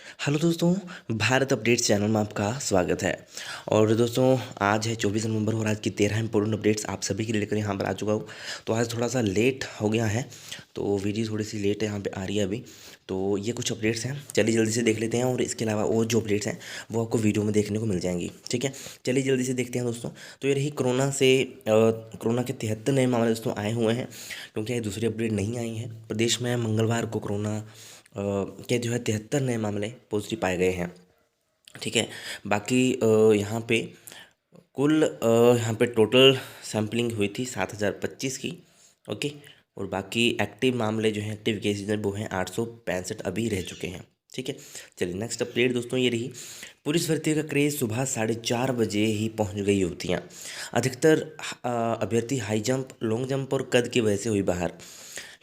Hello दोस्तों, Bharat updates channel में आपका स्वागत है। और दोस्तों, आज है 24 नवंबर और आज की 13 इंपॉर्टेंट अपडेट्स आप सभी के लिए लेकर यहाँ पर आ चुका हूँ। तो आज थोड़ा सा लेट हो गया है, तो वीडियो थोड़ी सी लेट यहाँ पे आ रही है अभी। तो ये कुछ अपडेट्स हैं, चलिए जल्दी से देख लेते हैं। और इसके अलावा और जो अपडेट्स हैं वो आपको वीडियो में देखने को मिल जाएंगी। ठीक है, चलिए जल्दी से देखते हैं दोस्तों। तो ये रही कोरोना के 73 नए मामले दोस्तों आए हुए हैं, क्योंकि ये दूसरी अपडेट नहीं आई है। प्रदेश में मंगलवार को कोरोना के जो है 73 नए मामले पॉजिटिव पाए गए हैं। ठीक है, बाकी यहाँ पे कुल यहाँ पे टोटल सैम्पलिंग हुई थी 7025 की। ओके, और बाकी एक्टिव मामले जो हैं, एक्टिव केसेज हैं, वो हैं 865 अभी रह चुके हैं। ठीक है, चलिए नेक्स्ट अपडेट दोस्तों ये रही। पुलिस भर्ती का क्रेज, सुबह 4:30 बजे ही पहुंच गई युवतियां। अधिकतर अभ्यर्थी हाई जंप, लॉन्ग जंप और कद की वजह से हुई बाहर।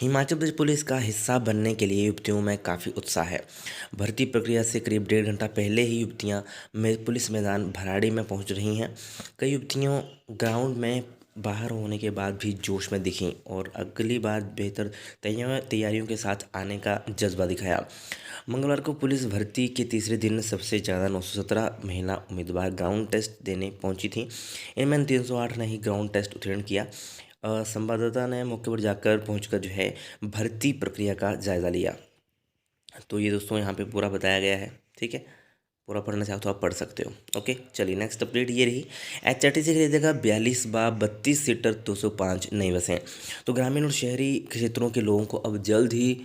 हिमाचल प्रदेश पुलिस का हिस्सा बनने के लिए युवतियों में काफ़ी उत्साह है। भर्ती प्रक्रिया से करीब 1.5 घंटा पहले ही युवतियां पुलिस मैदान भराड़ी में पहुंच रही हैं। कई युवतियों ग्राउंड में बाहर होने के बाद भी जोश में दिखीं और अगली बार बेहतर तैयारियों के साथ आने का जज्बा दिखाया। मंगलवार को पुलिस भर्ती के तीसरे दिन सबसे ज़्यादा 917 महिला उम्मीदवार ग्राउंड टेस्ट देने पहुंची थीं। इनमें 308 ने ही ग्राउंड टेस्ट उत्तीर्ण किया। संवाददाता ने मौके पर जाकर पहुंचकर जो है भर्ती प्रक्रिया का जायज़ा लिया। तो ये दोस्तों यहाँ पे पूरा बताया गया है। ठीक है, पूरा पढ़ना चाहो तो आप पढ़ सकते हो। ओके, चलिए नेक्स्ट अपडेट ये रही। एचआरटीसी खरीदेगा 42/32 सीटर 205 नई बसें। तो ग्रामीण और शहरी क्षेत्रों के लोगों को अब जल्द ही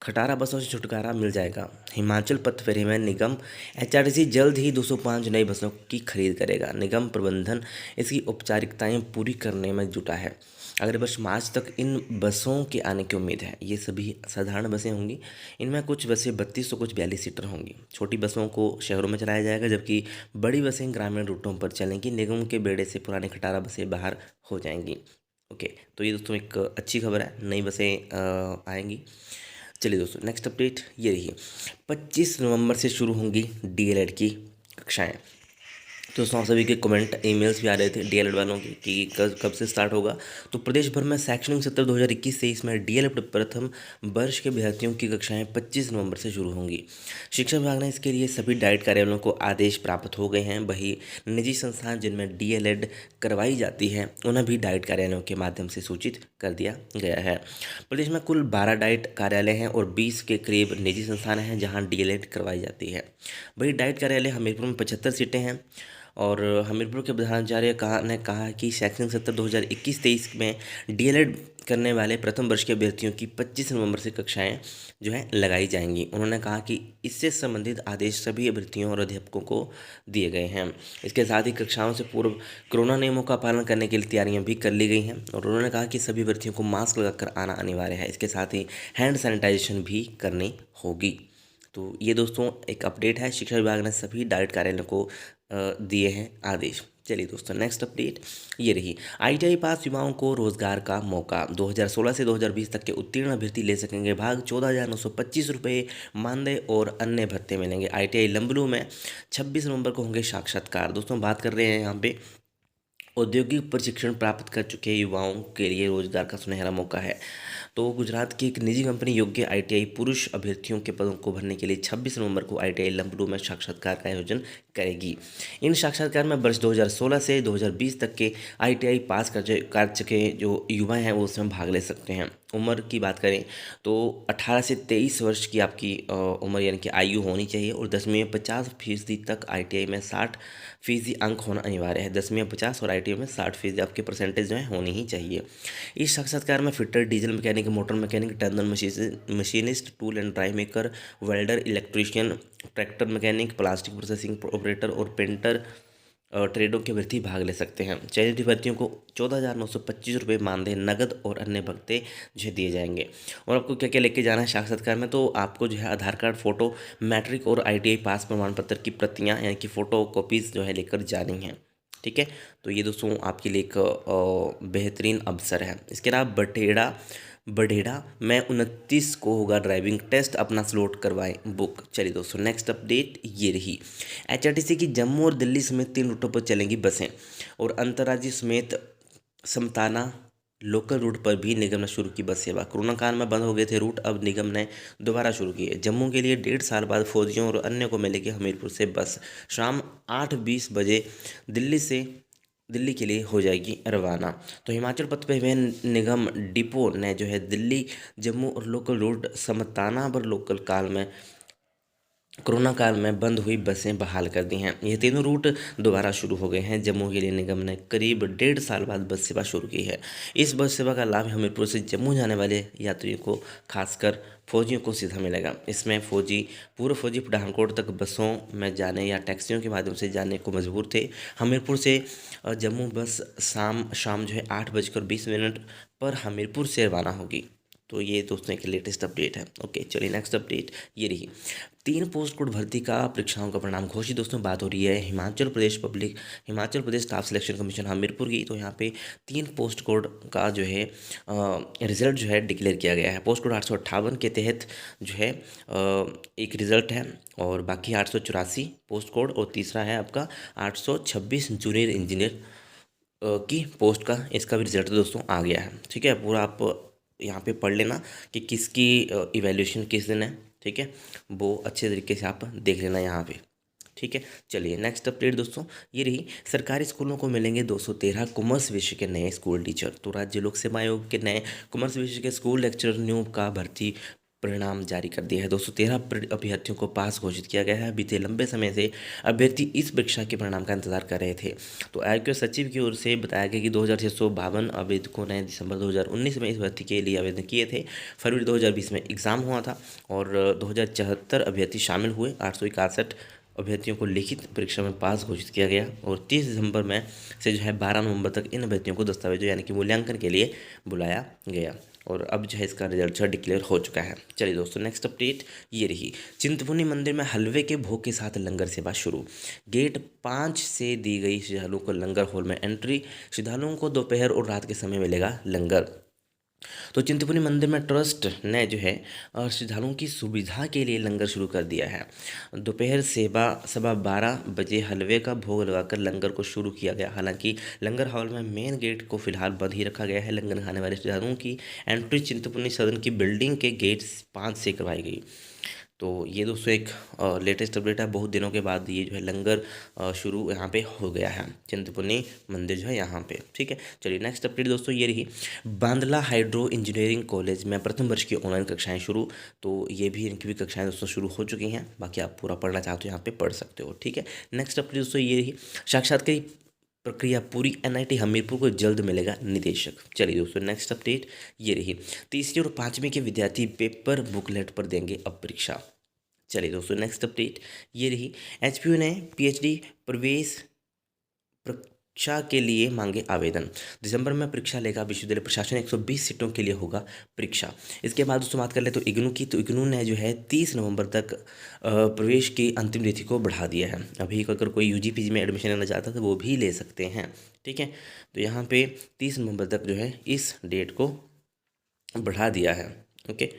खटारा बसों से छुटकारा मिल जाएगा। हिमाचल पथ परिवहन निगम एचआरटीसी जल्द ही 205 नई बसों की खरीद करेगा। निगम प्रबंधन इसकी औपचारिकताएं पूरी करने में जुटा है। अगले वर्ष मार्च तक इन बसों के आने की उम्मीद है। ये सभी साधारण बसें होंगी। इनमें कुछ बसें 32 तो कुछ 42 सीटर होंगी। छोटी बसों को शहरों में चलाया जाएगा, जबकि बड़ी बसें ग्रामीण रूटों पर चलेंगी। निगम के बेड़े से पुरानी खटारा बसें बाहर हो जाएंगी। ओके, तो ये दोस्तों एक अच्छी खबर है, नई बसें आएंगी। चलिए दोस्तों, नेक्स्ट अपडेट ये रही। 25 नवंबर से शुरू होंगी डीएलएड की कक्षाएं। तो दोस्तों, आप सभी के कमेंट ईमेल्स भी आ रहे थे डीएलएड वालों के कि कब से स्टार्ट होगा। तो प्रदेश भर में शैक्षणिक सत्र 2021-23 में डीएलएड प्रथम वर्ष के विद्यार्थियों की कक्षाएं 25 नवंबर से शुरू होंगी। शिक्षा विभाग ने इसके लिए सभी डाइट कार्यालयों को आदेश प्राप्त हो गए हैं। वहीं निजी संस्थान जिनमें डीएलएड करवाई जाती है उन्हें भी डाइट कार्यालयों के माध्यम से सूचित कर दिया गया है। प्रदेश में कुल 12 डाइट कार्यालय हैं और 20 के करीब निजी संस्थान हैं जहां डीएलएड करवाई जाती है। वही डाइट कार्यालय हमीरपुर में 75 सीटें हैं। और हमीरपुर के प्रधानाचार्य ने कहा कि शैक्षणिक सत्र 2021-23 में डीएलएड करने वाले प्रथम वर्ष के अभ्यर्थियों की 25 नवंबर से कक्षाएं जो हैं लगाई जाएंगी। उन्होंने कहा कि इससे संबंधित आदेश सभी अभ्यर्थियों और अध्यापकों को दिए गए हैं। इसके साथ ही कक्षाओं से पूर्व कोरोना नियमों का पालन करने के लिए तैयारियां भी कर ली गई हैं। और उन्होंने कहा कि सभी अभ्यर्थियों को मास्क लगाकर आना अनिवार्य है। इसके साथ ही हैंड सैनिटाइजेशन भी करनी होगी। तो ये दोस्तों एक अपडेट है, शिक्षा विभाग ने सभी डाइट कार्यालयों को दिए हैं आदेश। चलिए दोस्तों, नेक्स्ट अपडेट ये रही। आईटीआई पास युवाओं को रोजगार का मौका। 2016 से 2020 तक के उत्तीर्ण अभ्यर्थी ले सकेंगे भाग। 14,925 रुपये मानदेय और अन्य भत्ते मिलेंगे। आईटीआई लंबलू में 26 नवंबर को होंगे साक्षात्कार। दोस्तों, बात कर रहे हैं यहाँ पे औद्योगिक प्रशिक्षण प्राप्त कर चुके युवाओं के लिए रोजगार का सुनहरा मौका है। तो गुजरात की एक निजी कंपनी योग्य आईटीआई पुरुष अभ्यर्थियों के पदों को भरने के लिए 26 नवंबर को आईटीआई लंबड़ू में साक्षात्कार का आयोजन करेगी। इन साक्षात्कार में वर्ष 2016 से 2020 तक के आईटीआई पास कर चुके जो युवा हैं वो उसमें भाग ले सकते हैं। उम्र की बात करें तो 18 से 23 वर्ष की आपकी उम्र यानी कि आयु होनी चाहिए। और 10वीं में 50% तक, आईटीआई में 60% अंक होना अनिवार्य है। 10वीं में 50 और आईटीआई में 60% आपके परसेंटेज जो है होनी ही चाहिए। इस साक्षात्कार में fitter, diesel mechanic, motor mechanic, turner machinist, tool and die maker, welder, electrician, tractor mechanic, plastic processing operator और पेंटर ट्रेडों के भर्ती भाग ले सकते हैं। चयनित भर्तियों को 14,925 रुपये मानदेय, नगद और अन्य भत्ते जो है दिए जाएंगे। और आपको क्या क्या लेके जाना है साक्षात्कार में, तो आपको जो है आधार कार्ड, फोटो, मैट्रिक और आईटीआई पास प्रमाण पत्र की प्रतियां यानी कि फ़ोटो कॉपीज़ जो है लेकर जानी हैं। ठीक है, तो ये दोस्तों आपके लिए एक बेहतरीन अवसर है। इसके अलावा बढ़ेड़ा में 29 को होगा ड्राइविंग टेस्ट, अपना स्लॉट करवाएं बुक। चलिए दोस्तों, नेक्स्ट अपडेट ये रही। एचआरटीसी की जम्मू और दिल्ली समेत 3 रूटों पर चलेंगी बसें। और अंतर्राज्यीय समेत समताना लोकल रूट पर भी निगम ने शुरू की बस सेवा। कोरोना काल में बंद हो गए थे रूट, अब निगम ने दोबारा शुरू किए। जम्मू के लिए 1.5 साल बाद फौजियों और अन्य को मिलेगी हमीरपुर से बस। शाम 8:20 बजे दिल्ली के लिए हो जाएगी रवाना। तो हिमाचल पथ परिवहन निगम डिपो ने जो है दिल्ली, जम्मू और लोकल रूट समताना पर कोरोना काल में बंद हुई बसें बहाल कर दी हैं। ये तीनों रूट दोबारा शुरू हो गए हैं। जम्मू के लिए निगम ने करीब 1.5 साल बाद बस सेवा शुरू की है। इस बस सेवा का लाभ हमीरपुर से जम्मू जाने वाले यात्रियों को, खासकर फौजियों को सीधा मिलेगा। इसमें पूर्व फौजी पठानकोट तक बसों में जाने या टैक्सियों के माध्यम से जाने को मजबूर थे। हमीरपुर से जम्मू बस शाम जो है 8:20 पर हमीरपुर से रवाना होगी। तो ये दोस्तों एक लेटेस्ट अपडेट है। ओके, चलिए नेक्स्ट अपडेट ये रही। 3 पोस्ट कोड भर्ती का परीक्षाओं का परिणाम घोषित। दोस्तों बात हो रही है Himachal Pradesh staff selection commission Hamirpur की। तो यहाँ पे 3 पोस्ट कोड का जो है रिजल्ट जो है डिक्लेयर किया गया है। पोस्ट कोड 858 के तहत जो है एक रिजल्ट है, और बाकी 884 पोस्ट कोड, और तीसरा है आपका 826 जूनियर इंजीनियर की पोस्ट का, इसका भी रिजल्ट दोस्तों आ गया है। ठीक है, पूरा आप यहाँ पे पढ़ लेना कि किसकी इवैल्यूएशन किस दिन है। ठीक है, वो अच्छे तरीके से आप देख लेना यहाँ पे। ठीक है, चलिए नेक्स्ट अपडेट दोस्तों ये रही। सरकारी स्कूलों को मिलेंगे 213 कॉमर्स विषय के नए स्कूल टीचर। तो राज्य लोक सेवा आयोग के नए कॉमर्स विषय के स्कूल लेक्चर न्यू का भर्ती परिणाम जारी कर दिया है। 213 अभ्यर्थियों को पास घोषित किया गया है। बीते लंबे समय से अभ्यर्थी इस परीक्षा के परिणाम का इंतजार कर रहे थे। तो आयोग के सचिव की ओर से बताया गया कि 2652 आवेदकों ने दिसंबर 2019 में इस भर्ती के लिए आवेदन किए थे। फरवरी 2020 में एग्ज़ाम हुआ था और 2074 अभ्यर्थी शामिल हुए। 861 अभ्यर्थियों को लिखित परीक्षा में पास घोषित किया गया, और 30 दिसंबर में से जो है 12 नवंबर तक इन अभ्यर्थियों को दस्तावेजों यानी कि मूल्यांकन के लिए बुलाया गया, और अब जो है इसका रिजल्ट डिक्लेयर हो चुका है। चलिए दोस्तों नेक्स्ट अपडेट ये रही। चिंतपूर्णी मंदिर में हलवे के भोग के साथ लंगर सेवा शुरू। गेट 5 से दी गई श्रद्धालुओं को लंगर हॉल में एंट्री। श्रद्धालुओं को दोपहर और रात के समय मिलेगा लंगर। तो चिंतपूर्णी मंदिर में ट्रस्ट ने जो है श्रद्धालुओं की सुविधा के लिए लंगर शुरू कर दिया है। दोपहर 12:15 बजे हलवे का भोग लगाकर लंगर को शुरू किया गया। हालांकि लंगर हॉल में मेन गेट को फिलहाल बंद ही रखा गया है। लंगर खाने वाले श्रद्धालुओं की एंट्री चिंतपूर्णी सदन की बिल्डिंग के गेट 5 से करवाई गई। तो ये दोस्तों एक लेटेस्ट अपडेट है। बहुत दिनों के बाद ये जो है लंगर शुरू यहाँ पे हो गया है। चिंतपूर्णी मंदिर जो है यहाँ पे। ठीक है, चलिए नेक्स्ट अपडेट दोस्तों ये रही। बांदला हाइड्रो इंजीनियरिंग कॉलेज में प्रथम वर्ष की ऑनलाइन कक्षाएं शुरू। तो ये भी इनकी भी कक्षाएं दोस्तों शुरू हो चुकी हैं। बाकी आप पूरा पढ़ना चाहते हो यहाँ पे पढ़ सकते हो। ठीक है, नेक्स्ट अपडेट दोस्तों ये रही। साक्षात्कार प्रक्रिया पूरी, एनआईटी हमीरपुर को जल्द मिलेगा निदेशक। चलिए दोस्तों नेक्स्ट अपडेट ये रही। तीसरी और 5वीं के विद्यार्थी पेपर बुकलेट पर देंगे अब परीक्षा। चलिए दोस्तों नेक्स्ट अपडेट ये रही। एचपीयू ने पीएचडी प्रवेश परीक्षा के लिए मांगे आवेदन। दिसंबर में परीक्षा लेगा विश्वविद्यालय प्रशासन। 120 सीटों के लिए होगा परीक्षा। इसके बाद दोस्तों बात कर ले तो इग्नू की। तो इग्नू ने जो है 30 नवंबर तक प्रवेश की अंतिम तिथि को बढ़ा दिया है। अभी अगर कोई यूजी पीजी में एडमिशन लेना चाहता है तो वो भी ले सकते हैं। ठीक है, तो यहाँ पे 30 नवंबर तक जो है इस डेट को बढ़ा दिया है। ओके,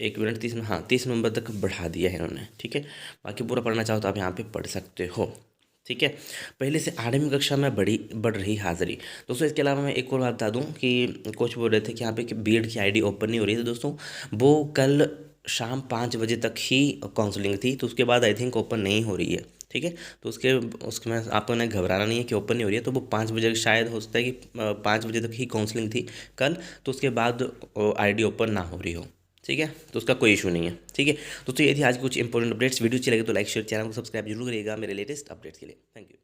1 मिनट 30 नवंबर तक बढ़ा दिया है इन्होंने। ठीक है, बाकी पूरा पढ़ना चाहो तो आप यहाँ पे पढ़ सकते हो। ठीक है, पहले से 8वीं कक्षा में बढ़ रही हाजिरी। दोस्तों इसके अलावा मैं एक और बात बता दूं कि कोच बोल रहे थे कि यहाँ पे बीएड की आईडी ओपन नहीं हो रही है। तो दोस्तों वो कल शाम 5 बजे तक ही काउंसलिंग थी, तो उसके बाद आई थिंक ओपन नहीं हो रही है। ठीक है, तो उसमें आपको ना घबराना नहीं है कि ओपन नहीं हो रही है। तो वो 5 बजे शायद हो सकता है कि 5 बजे तक ही काउंसलिंग थी कल, तो उसके बाद आईडी ओपन ना हो रही हो। ठीक है, तो उसका कोई इशू नहीं है। ठीक है दोस्तों, ये थी आज कुछ इंपॉर्टेंट अपडेट्स। वीडियो अच्छी लगे तो लाइक शेयर, चैनल को सब्सक्राइब जरूर करिएगा मेरे लेटेस्ट अपडेट्स के लिए। Thank you.